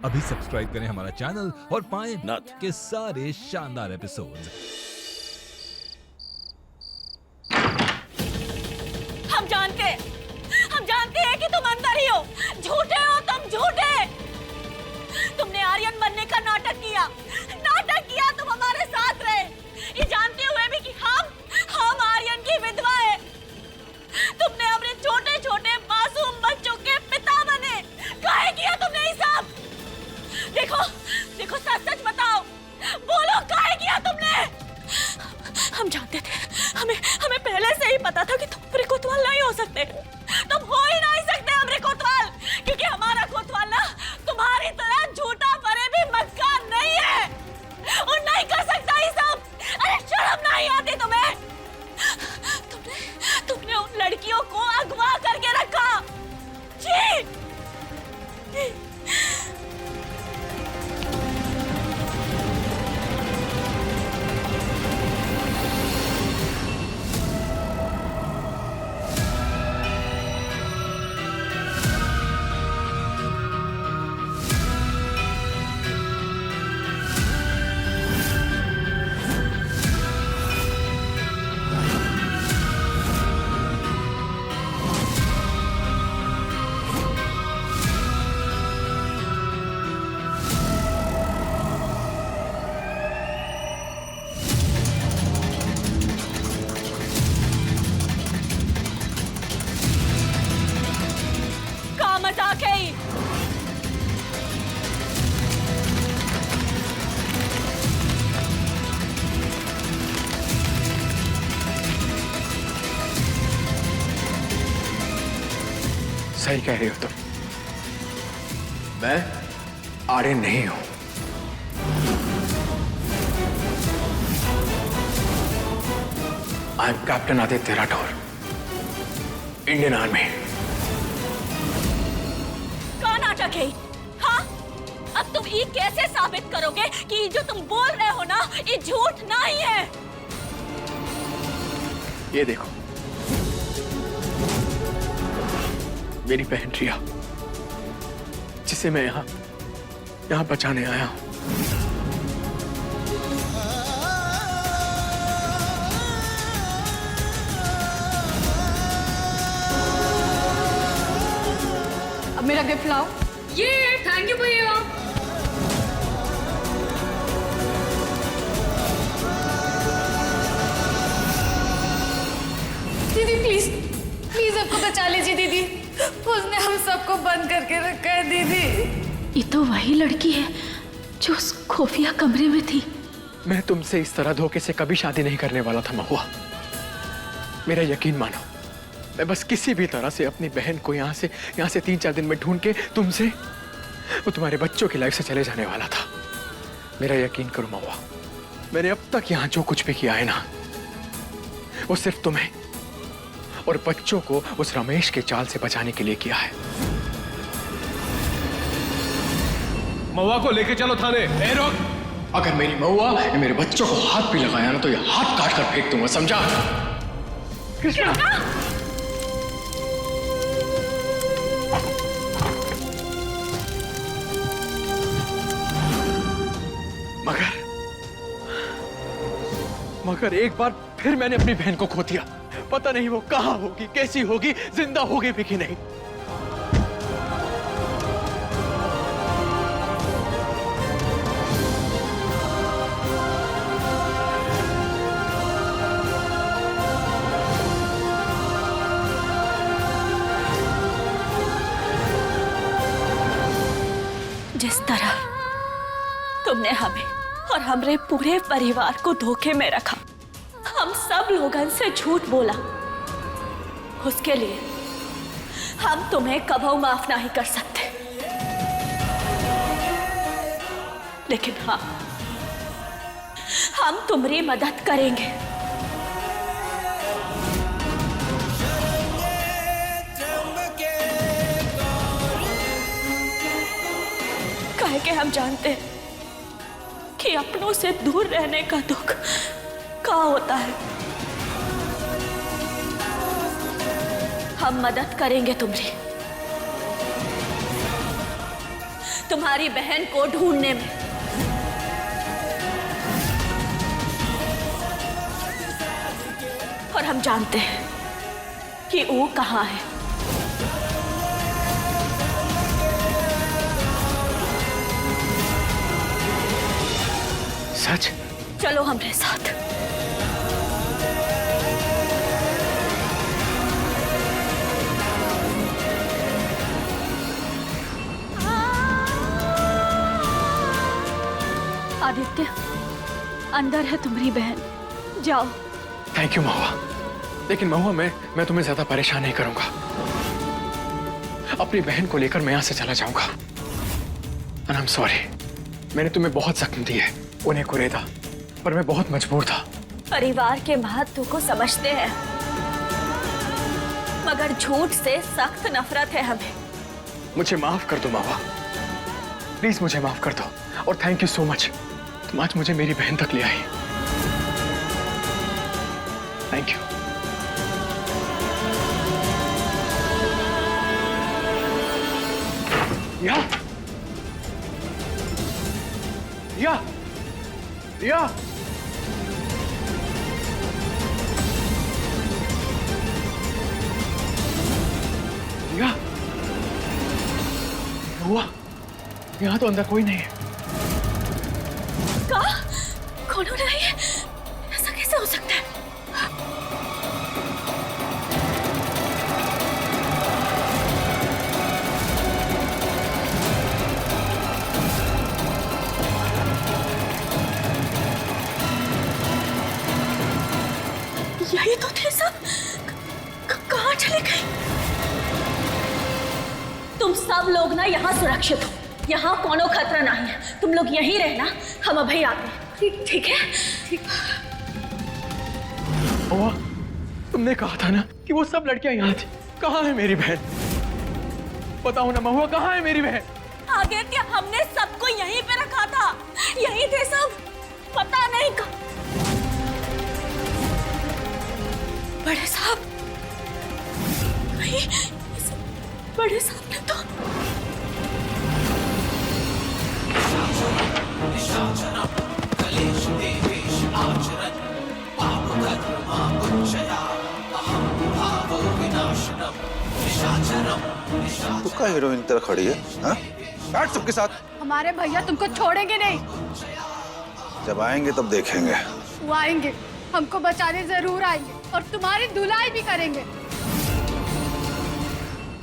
अभी सब्सक्राइब करें हमारा चैनल और पाएं नाथ। के सारे शानदार एपिसोड्स। हम जानते हैं कि तुम अंदर ही हो। झूठे हो तुम, झूठे। तुमने आर्यन बनने का नाटक किया, तुम हमारे साथ रहे, ये जानते हुए भी कि हम आर्यन की विधवा है। तुमने अपने छोटे छोटे मासूम बच्चों के पिता बने। काहे किया तुमने ये सब? देखो सच सच बताओ, बोलो काहे किया तुमने? हम जानते थे, हमें पहले से ही पता था कि तुम हमारे कोतवाल नहीं हो सकते। तुम हो ही नहीं सकते हमारे कोतवाल, क्योंकि हमारा कोतवाल ना तुम्हारी तरह झूठा फरेबी मक्कार नहीं है और नहीं कर सकता ये सब। अरे शर्म नहीं आती तुम्हें? तुमने उन लड़कियों को अगवा करके रखा। जी का मजाक है ये? सही कह रही हो तुम। मैं आर्यन नहीं हूं। I am captain Aditya Rathore, Indian army. का नाटक है? हाँ, अब तुम ये कैसे साबित करोगे कि जो तुम बोल रहे हो ना ये झूठ नहीं है? ये देखो, मेरी बहन रिया, जिसे मैं यहां बचाने आया हूं। अब मेरा गिफ्ट लाओ। ये थैंक यू भैया। दीदी प्लीज प्लीज आपको बचा लीजिए दीदी, उसने हम सबको बंद करके रखा है दीदी। ये तो वही लड़की है जो उस खुफिया कमरे में थी। मैं तुमसे इस तरह धोखे से कभी शादी नहीं करने वाला था महुआ। मेरा यकीन मानो, मैं बस किसी भी तरह से अपनी बहन को यहाँ से 3-4 दिन में ढूंढ के तुमसे, वो तुम्हारे बच्चों की लाइफ से चले जाने वाला था। मेरा यकीन करो महुआ, मैंने अब तक यहाँ जो कुछ भी किया है ना, वो सिर्फ तुम्हें और बच्चों को उस रमेश के चाल से बचाने के लिए किया है। महुआ को लेके चलो थाने। ए रोक! अगर मेरी महुआ या मेरे बच्चों को हाथ भी लगाया ना तो ये हाथ काट कर फेंक दूंगा, समझा? कृष्णा! मगर एक बार फिर मैंने अपनी बहन को खो दिया। पता नहीं वो कहां होगी, कैसी होगी, जिंदा होगी भी कि नहीं। जिस तरह तुमने हमें और हमारे पूरे परिवार को धोखे में रखा, हम सब लोगों से झूठ बोला, उसके लिए हम तुम्हें कभी माफ नहीं कर सकते। लेकिन हाँ, हम तुम्हारी मदद करेंगे। काहे कि हम जानते हैं कि अपनों से दूर रहने का दुख क्या होता है। हम मदद करेंगे तुम्हारी। तुम्हारी बहन को ढूंढने में। और हम जानते हैं कि वो कहाँ है। सच? चलो हमारे साथ। आदित्य, अंदर है तुम्हारी बहन, जाओ। थैंक यू महुआ। लेकिन महुआ, मैं तुम्हें ज्यादा परेशान नहीं करूंगा। अपनी बहन को लेकर मैं यहां से चला जाऊंगा। And I'm sorry, मैंने तुम्हें बहुत जख्म दिए, उन्हें कुरेदा, पर मैं बहुत मजबूर था। परिवार के महत्व को समझते हैं, मगर झूठ से सख्त नफरत है हमें। मुझे माफ कर दो महुआ, प्लीज मुझे माफ कर दो। और थैंक यू सो मच, तुम आज मुझे मेरी बहन तक ले आई। Thank you. या या या या हुआ, यहाँ तो अंदर कोई नहीं है। कहा? कौन हो रही है? ऐसा कैसे हो सकता है? यही तो थे सब। कहाँ चले गए? तुम सब लोग ना यहाँ सुरक्षित हो, यहाँ कोनो खतरा नहीं है। तुम लोग यहीं रहना, हम अभी आते हैं। ठीक है? ठीक। महुआ, तुमने कहा था ना कि वो सब लड़कियां यहाँ थी। कहाँ है मेरी बहन? बताओ ना महुआ, कहाँ है मेरी बहन? आदित्य, हमने सबको यहीं पे रखा था, यहीं थे सब। पता नहीं कहाँ। बड़े साहब, नहीं, बड़े साहब ने तो तू का हीरोइन तरह खड़ी है? हाँ? बैठ सबके साथ। हमारे भैया तुमको छोड़ेंगे नहीं। जब आएंगे तब देखेंगे। वो आएंगे, हमको बचाने जरूर आएंगे और तुम्हारी धुलाई भी करेंगे।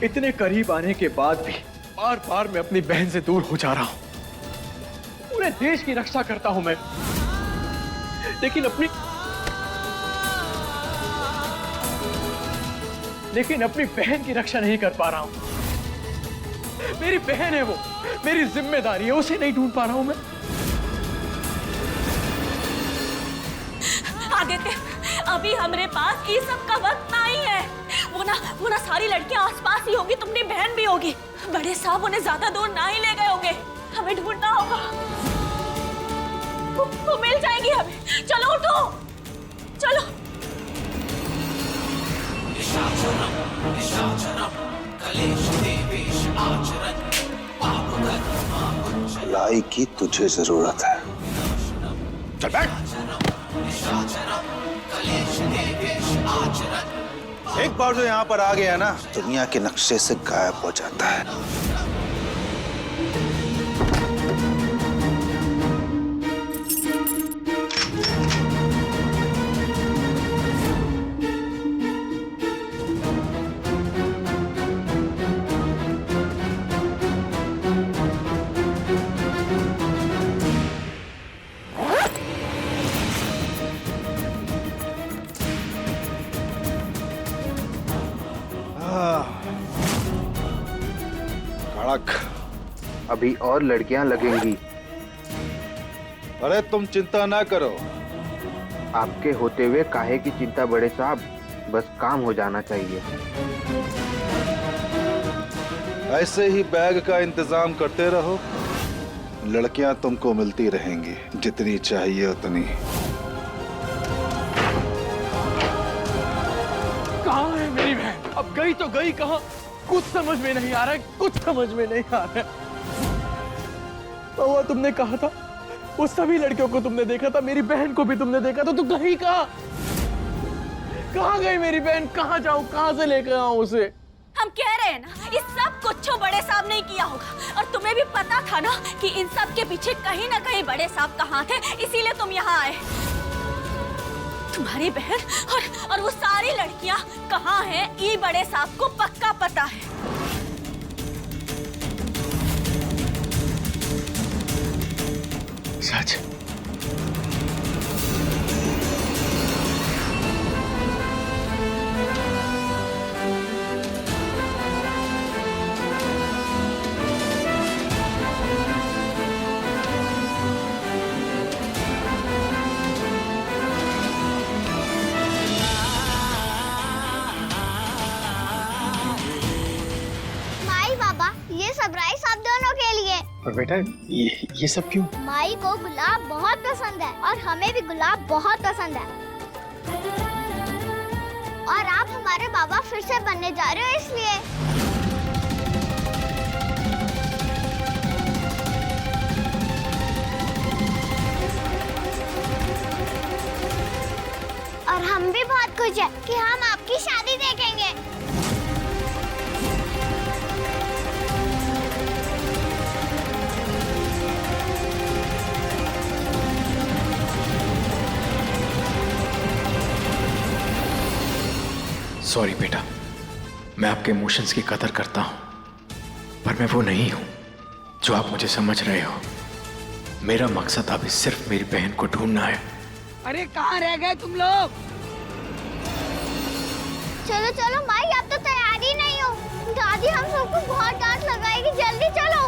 इतने करीब आने के बाद भी बार बार मैं अपनी बहन से दूर हो जा रहा हूं। पूरे देश की रक्षा करता हूं मैं, लेकिन अपनी बहन की रक्षा नहीं कर पा रहा हूं। मेरी बहन है वो, मेरी जिम्मेदारी है, उसे नहीं ढूंढ पा रहा हूं मैं। आदित्य, अभी हमारे पास ये सब का वक्त नहीं है। वो ना सारी लड़कियां आसपास ही होगी, तुम्हारी बहन भी होगी। बड़े साहब उन्हें ज्यादा दूर ना ही ले गए होंगे, हमें ढूंढना होगा। वो मिल जाएगी हमें। चलो उठो, चलो। लाई की तुझे जरूरत है। चल बैठ। एक बार जो यहाँ पर आ गया ना, दुनिया के नक्शे से गायब हो जाता है। अभी और लड़कियां लगेंगी। अरे तुम चिंता ना करो। आपके होते हुए काहे की चिंता बड़े साहब, बस काम हो जाना चाहिए। ऐसे ही बैग का इंतजाम करते रहो, लड़कियां तुमको मिलती रहेंगी, जितनी चाहिए उतनी। कहाँ है मेरी बहन? अब गई तो गई कहाँ? कुछ समझ में नहीं आ रहा है, कुछ समझ में नहीं आ रहा है। महुआ तुमने कहा था वो सभी लड़कियों को तुमने देखा था, मेरी बहन को भी तुमने देखा था, तो गई कहाँ गई मेरी बहन? कहाँ जाऊं, कहाँ से लेकर आऊं उसे? हम कह रहे हैं ना, इस सब कुछ बड़े साहब ने किया होगा, और तुम्हें भी पता था ना कि इन सब के पीछे कहीं ना कहीं बड़े साहब का हाथ है, इसीलिए तुम यहाँ आए। तुम्हारी बहन और वो सारी लड़कियां कहाँ हैं, ये बड़े साहब को पक्का पता है। सच? माई बाबा, ये सरप्राइज आप दोनों के लिए। और बेटा ये सब क्यों? माई को गुलाब बहुत पसंद है और हमें भी गुलाब बहुत पसंद है। और आप हमारे बाबा फिर से बनने जा रहे हो इसलिए। और हम भी बहुत खुश हैं कि हम आपकी शादी देखेंगे। सॉरी बेटा, मैं आपके इमोशंस की कदर करता हूं, पर मैं वो नहीं हूं जो आप मुझे समझ रहे हो। मेरा मकसद अभी सिर्फ मेरी बहन को ढूंढना है। अरे कहाँ रह गए तुम लोग? चलो चलो माई, अब तो तैयार ही नहीं हो। दादी हम सबको बहुत डांट लगाएगी, जल्दी चलो।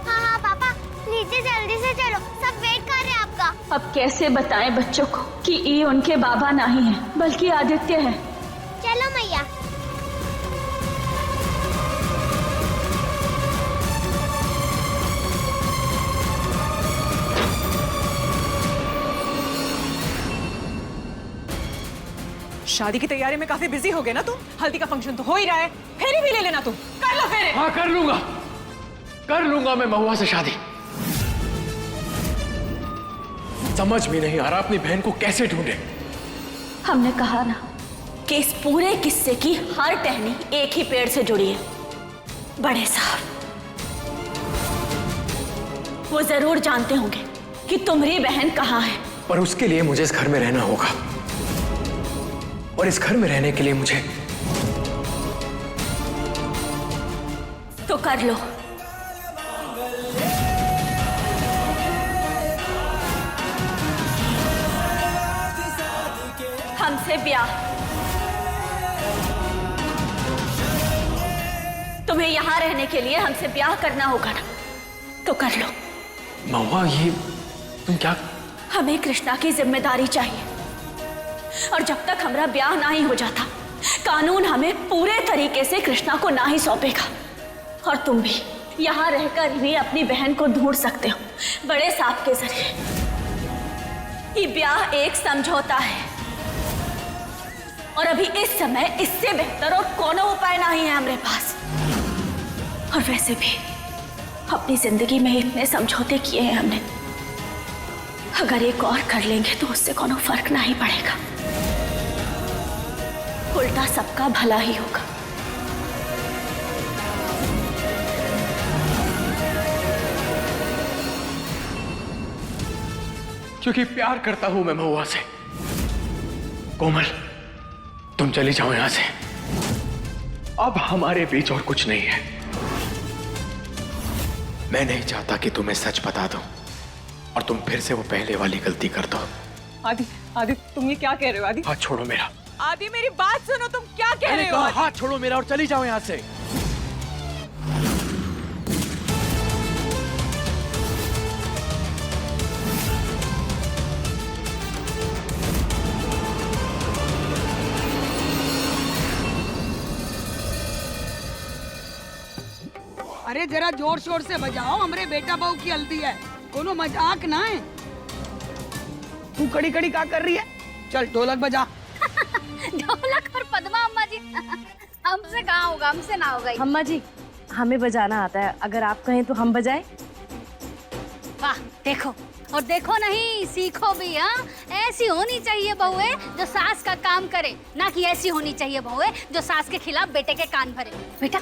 हाँ हाँ पापा, नीचे जल्दी से चलो, सब वेट कर रहे हैं आपका। अब कैसे बताएं बच्चों को कि ये उनके बाबा नहीं है बल्कि आदित्य है। चलो मैया। शादी की तैयारी में काफी बिजी हो गए ना तुम। हल्दी का फंक्शन तो हो ही रहा है, फेरी भी ले लेना तुम। कर लो फेरे। हाँ कर लूंगा मैं महुआ से शादी। समझ में नहीं आ रहा अपनी बहन को कैसे ढूंढे। हमने कहा ना कि इस पूरे किस्से की हर टहनी एक ही पेड़ से जुड़ी है। बड़े साहब वो जरूर जानते होंगे कि तुम्हारी बहन कहाँ है। पर उसके लिए मुझे इस घर में रहना होगा, और इस घर में रहने के लिए मुझे तो कर लो। हमसे ब्याह। तुम्हें यहाँ रहने के लिए हमसे ब्याह करना होगा ना, तो कर लो। महुआ ये तुम क्या? हमें कृष्णा की जिम्मेदारी चाहिए, और जब तक हमारा ब्याह ना ही हो जाता, कानून हमें पूरे तरीके से कृष्णा को ना ही सौंपेगा। और तुम भी यहाँ रहकर भी अपनी बहन को ढूंढ सकते हो बड़े साहब के जरिए। ये ब्याह एक समझौता है, और अभी इस समय इससे बेहतर और कोनो उपाय नहीं है हमारे पास। और वैसे भी अपनी जिंदगी में इतने समझौते किए हैं हमने, अगर एक और कर लेंगे तो उससे कोनो फर्क नहीं पड़ेगा, उल्टा सबका भला ही होगा। क्योंकि प्यार करता हूं मैं महुआ से। कोमल, तुम चली जाओ यहां से। अब हमारे बीच और कुछ नहीं है। मैं नहीं चाहता कि तुम्हें सच बता दूं और तुम फिर से वो पहले वाली गलती कर दो। आदि तुम ये क्या कह रहे हो? आदि हाथ छोड़ो मेरा। आदि मेरी बात सुनो, तुम क्या कह रहे हो? हाथ छोड़ो मेरा और चली जाओ यहां से। अरे जरा जोर शोर से बजाओ, हमरे बेटा बहू की हल्दी है, कोनो मजाक ना है। तू कड़ी कड़ी क्या कर रही है? चल ढोलक बजा। ढोलक और पद्मा अम्मा जी हमसे कहाँ होगा, हमसे ना होगा। अम्मा जी हमें बजाना आता है, अगर आप कहें तो हम बजाएं। वाह, देखो और देखो नहीं, सीखो भी। हाँ, ऐसी होनी चाहिए बहुए जो सास का काम करे, ना कि ऐसी होनी चाहिए बहुए जो सास के खिलाफ बेटे के कान भरे। बेटा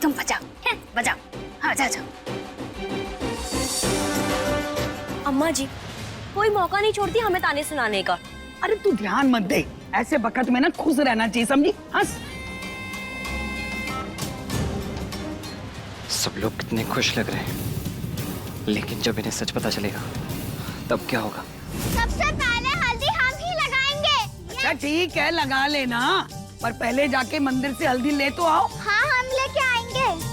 तुम बजाओ, हैं? बजाओ, हाँ बजाओ जाओ। अम्मा जी, कोई मौका नहीं छोड़ती हमें ताने सुनाने का। अरे तू ध्यान मत दे, ऐसे वक्त में ना खुश रहना चाहिए, समझी? हंस। सब लोग कितने खुश लग रहे हैं, लेकिन जब इन्हें सच पता चलेगा तब क्या होगा? सबसे पहले हल्दी हम ही लगाएंगे। अच्छा ठीक है, लगा लेना, पर पहले जाके मंदिर से हल्दी ले तो आओ। हाँ, हम लेके आएंगे।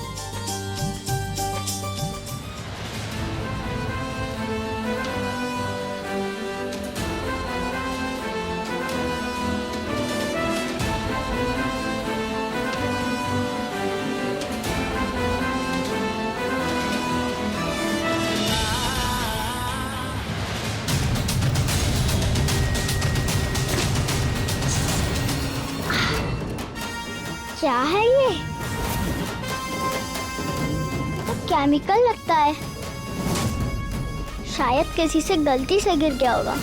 क्या है ये? तो केमिकल लगता है, शायद किसी से गलती से गिर गया होगा।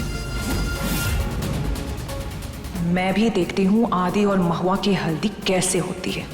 मैं भी देखती हूँ आदि और महुआ की हल्दी कैसे होती है।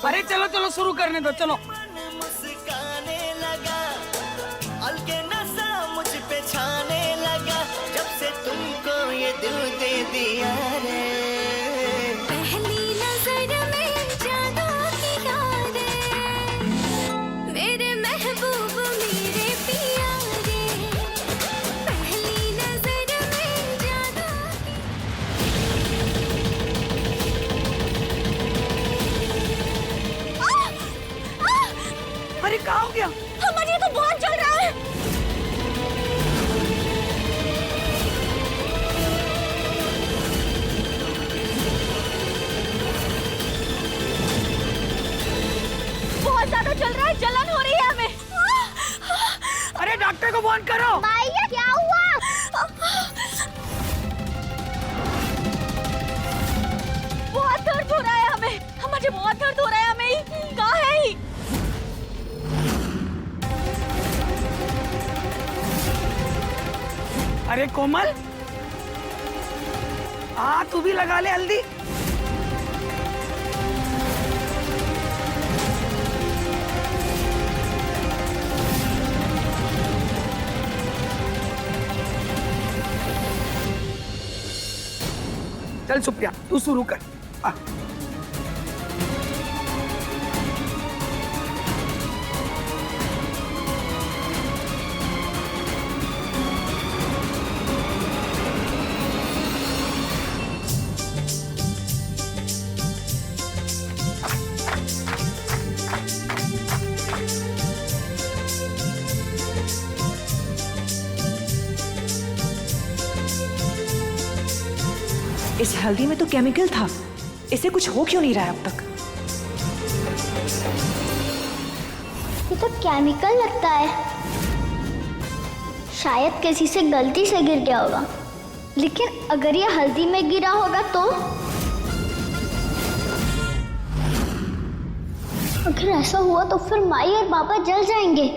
अरे चलो चलो शुरू करने दो, चलो। मुस्काने लगा, अलके नशा मुझ पे छाने लगा, जब से तुमको ये दिल दे दिया रे। पहली नजर में जादू किया रे, मेरे महबूब मेरे पिया रे। पहली नजर में जादू। अरे क्या हो गया? अम्मा जी, ये तो बहुत जल रहा है। बहुत ज्यादा जल रहा है, जलन हो रही है हमें। अरे डॉक्टर को फोन करो। माई, ये क्या हुआ? बहुत दर्द हो रहा है हमें। अम्मा जी, बहुत दर्द हो रहा है हमें। कहाँ है ही? अरे कोमल, हाँ तू भी लगा ले हल्दी। चल सुप्रिया, तू शुरू कर। आ। इस हल्दी में तो केमिकल था, इसे कुछ हो क्यों नहीं रहा है अब तक? ये तो केमिकल लगता है, शायद किसी से गलती से गिर गया होगा। लेकिन अगर ये हल्दी में गिरा होगा तो? अगर ऐसा हुआ तो फिर माई और पापा जल जाएंगे।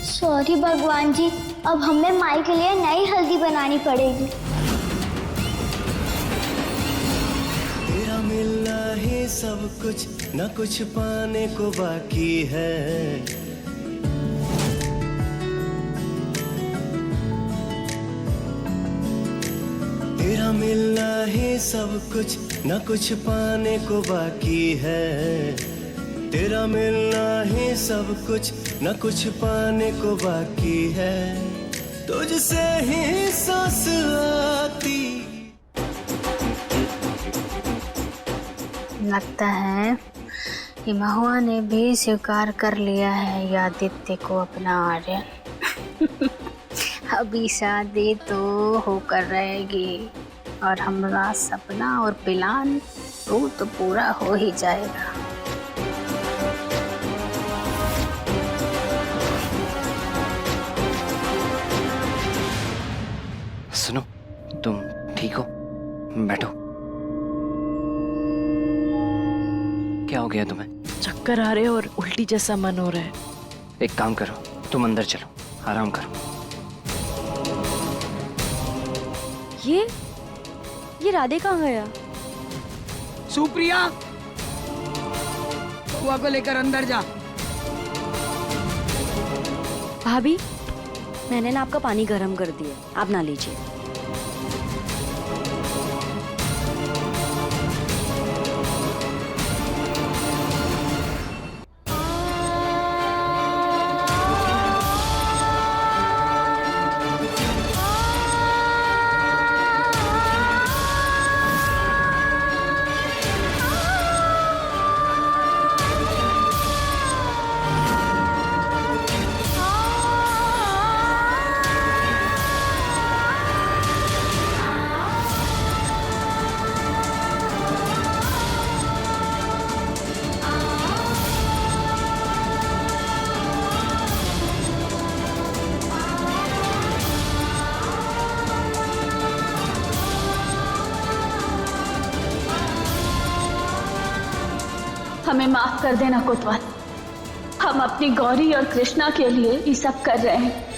सॉरी भगवान जी, अब हमें माई के लिए नई हल्दी बनानी पड़ेगी। तेरा मिलना ही सब कुछ, न कुछ पाने को बाकी है। तेरा मिलना ही सब कुछ, न कुछ पाने को बाकी है। तेरा मिलना ही सब कुछ, न कुछ पाने को बाकी है। तुझसे ही सांस आती। लगता है कि महुआ ने भी स्वीकार कर लिया है ये आदित्य को अपना आर्यन। अभी शादी तो होकर रहेगी और हमारा सपना और प्लान तो पूरा हो ही जाएगा। सुनो, तुम ठीक हो? बैठो। क्या हो गया तुम्हें? चक्कर आ रहे और उल्टी जैसा मन हो रहा है। एक काम करो, तुम अंदर चलो, आराम करो। ये राधे कहाँ गया? सुप्रिया, बुआ को लेकर अंदर जा। भाभी, मैंने ना आपका पानी गर्म कर दिया, आप ना लीजिए। हमें माफ कर देना कोतवाल। हम अपनी गौरी और कृष्णा के लिए ये सब कर रहे हैं।